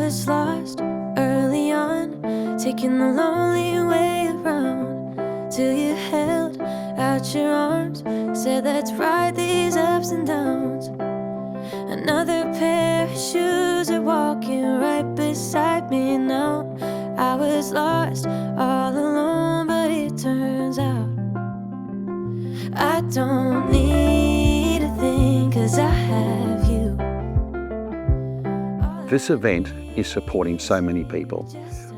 was lost early on, taking the lonely way around, till you held out your arms, said let's ride these ups and downs. Another pair of shoes are walking right beside me now. I was lost all alone, but it turns out I don't need a thing, 'cause I have you. This event is supporting so many people.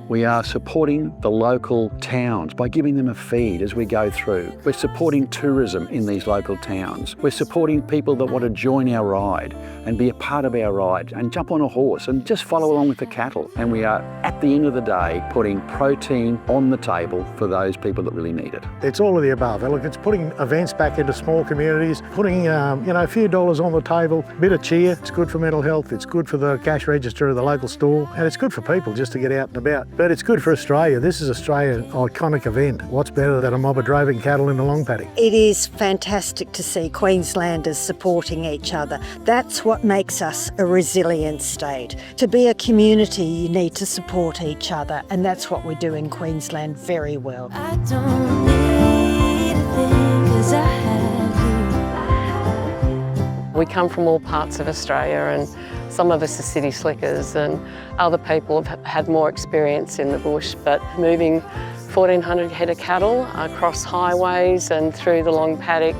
We are supporting the local towns by giving them a feed as we go through. We're supporting tourism in these local towns. We're supporting people that want to join our ride and be a part of our ride and jump on a horse and just follow along with the cattle. And we are, at the end of the day, putting protein on the table for those people that really need it. It's all of the above. Look, it's putting events back into small communities, putting a few dollars on the table, a bit of cheer. It's good for mental health, it's good for the cash register of the local store, and it's good for people just to get out and about. But it's good for Australia. This is Australia's iconic event. What's better than a mob of droving cattle in the long paddock? It is fantastic to see Queenslanders supporting each other. That's what makes us a resilient state. To be a community, you need to support each other, and that's what we do in Queensland very well. I don't need a thing, 'cause I have you. We come from all parts of Australia, and some of us are city slickers and other people have had more experience in the bush, but moving 1,400 head of cattle across highways and through the long paddock.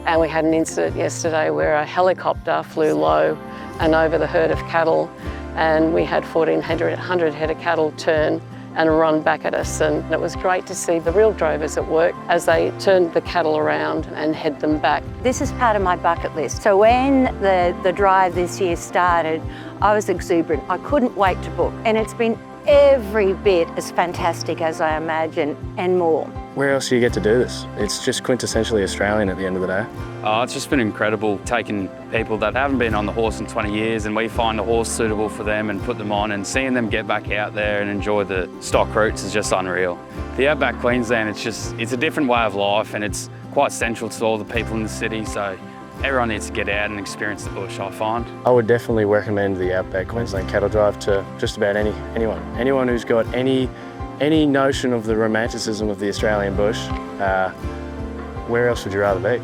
And we had an incident yesterday where a helicopter flew low and over the herd of cattle, and we had 1,400 head of cattle turn and run back at us, and it was great to see the real drovers at work as they turned the cattle around and head them back. This is part of my bucket list. So when the drive this year started, I was exuberant. I couldn't wait to book, and it's been every bit as fantastic as I imagined and more. Where else do you get to do this? It's just quintessentially Australian at the end of the day. Oh, it's just been incredible taking people that haven't been on the horse in 20 years and we find a horse suitable for them and put them on, and seeing them get back out there and enjoy the stock routes is just unreal. The Outback Queensland, it's a different way of life, and it's quite central to all the people in the city, so everyone needs to get out and experience the bush, I find. I would definitely recommend the Outback Queensland cattle drive to just about anyone. Anyone who's got any notion of the romanticism of the Australian bush. Where else would you rather be?